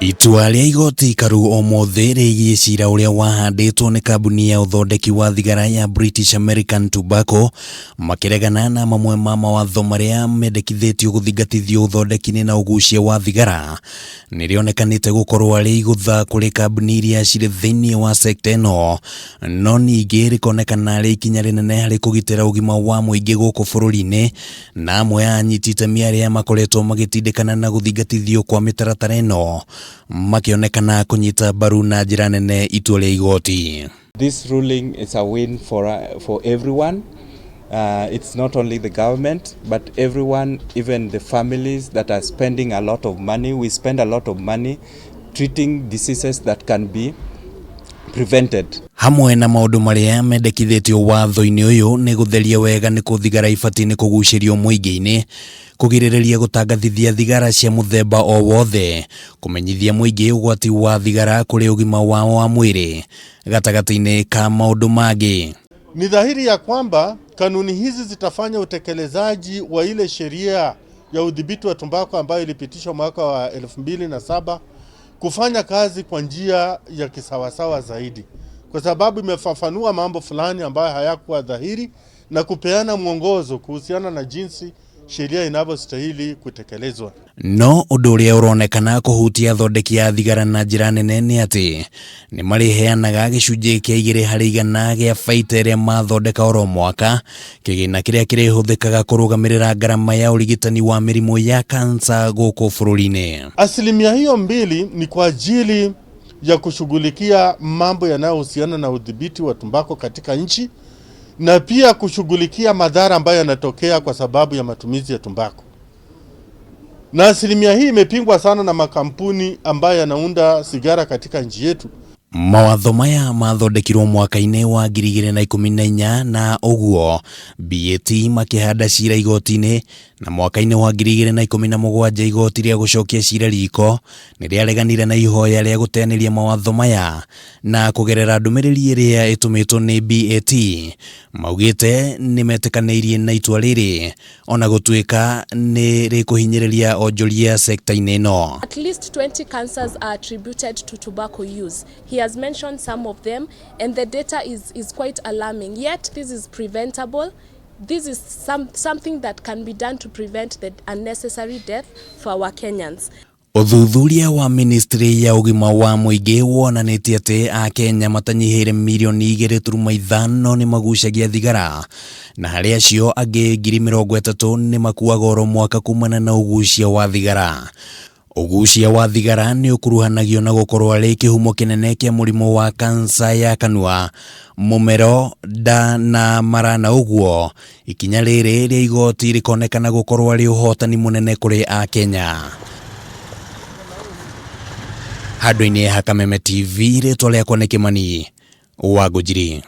Itua rĩa igoti ikaru ũmũthĩ rĩgiĩ cira ũrĩa wahandĩtwo nĩ kambuni ya ũthondeki wa thigara ya British American Tobacco makĩregana na mamwe ma mawatho marĩa mendekithĩtio gũthingatithio ũthondeki-inĩ na ũgucia wa thigara nĩrĩonekanĩte gũkorwo arĩ igũtha kũrĩ kambuni iria cirĩ thĩinĩ wa sekta ĩno, no ningĩ rĩkonekana arĩ ikinya rĩnene harĩ kũgitĩra ũgima wa mũingĩ gũkũ bũrũri-inĩ, na amwe a anyiti itemi arĩa makoretwo magĩtindĩkana na gũthingatithio kwa mĩtaratara ĩno makionekana kunyita mbaru na njĩra nene itua rĩa igoti. This ruling is a win for everyone. It's not only the government but everyone, even the families that are spending a lot of money. We spend a lot of money treating diseases that can be prevented. Hamwe na maũndũ marĩa mendekithĩtio watho-inĩ ũyũ nĩ gũtheria wega nĩ kũthigara ibatiĩ nĩ kũgucĩrio mũingĩ-inĩ, kũgirĩrĩria gũtangathithia thigara cia mũthemba o wothe, kũmenyithia mũingĩ ũgwati wa thigara kũrĩ ũgima wao wa mwĩrĩ, gatagatĩ-inĩ ka maũndũ mangĩ. Ni dhahiri ya kwamba kanuni hizi zitafanya utekelezaji wa ile sheria ya udhibiti wa tumbako ambayo ilipitishwa mwaka wa 2007 kufanya kazi kwa njia ya kisawasawa zaidi, kwa sababu imefafanua mambo fulani ambayo hayakuwa dhahiri na kupeana mwongozo kuhusiana na jinsi sheria inavyostahili kutekelezwa. No ũndũ ũrĩa ũronekana kũhutia athondeki a thigara na njĩra nene nĩ atĩ nĩ marĩheanaga gĩcunjĩ kĩa 2% gĩa baita ĩrĩa mathondeka oro mwaka, kĩgĩna kĩrĩa kĩrĩhũthĩkaga kũrũgamĩrĩra ngarama ya ũrigitani wa mĩrimũ ya kansa gũkũ bũrũri-inĩ. Asilimia hiyo 2 ni kwa ajili ya kushughulikia mambo yanayohusiana na udhibiti wa tumbako katika nchi na pia kushughulikia madhara ambayo yanatokea kwa sababu ya matumizi ya tumbako. Na asilimia hii imepingwa sana na makampuni ambayo yanaunda sigara katika nchi yetu. Mawatho maya mathondekirwo mwaka-inĩ wa 2014 na ũguo B.A.T makĩhanda cira igoti-inĩ, na mwaka-inĩ wa 2017 igoti rĩa gũcokia cira riko nĩrĩareganire na ihoya rĩa gũteanĩria mawatho maya na kũgerera ndũmĩrĩri ĩrĩa ĩtũmĩtwo nĩ B.A.T maugĩte nĩmetĩkanĩirie na itua rĩrĩ ona gũtuĩka nĩ rĩkũhinyĩrĩria onjoria sekta-inĩ ĩno. At least 20 cancers are attributed to tobacco use. He has mentioned some of them and the data is quite alarming. Yet this is preventable. This is something that can be done to prevent the unnecessary death for our Kenyans. Ũthuthuria wa Ministry ya ũgima wa mũingĩ wonanĩtie atĩ Akenya matanyihĩire milioni 2.5 nĩ magucagia thigara, na harĩ acio angĩ 30,000 nĩ makuaga oro mwaka kumana na ũgucia wa thigara. Ũgucia wa thigara nĩ ũkuruhanagio na gũkorwo arĩ kĩhumo kĩnene kĩa mũrimũ wa kansa ya kanua, mũmero, nda na mara, na ũguo ikinya rĩrĩ rĩa igoti rĩkonekana gũkorwo arĩ ũhotani mũnene kũrĩ Akenya. Handũ-inĩ ha Kameme TV, rĩtwa rĩakwa nĩ Kimani wa Ngũnjiri.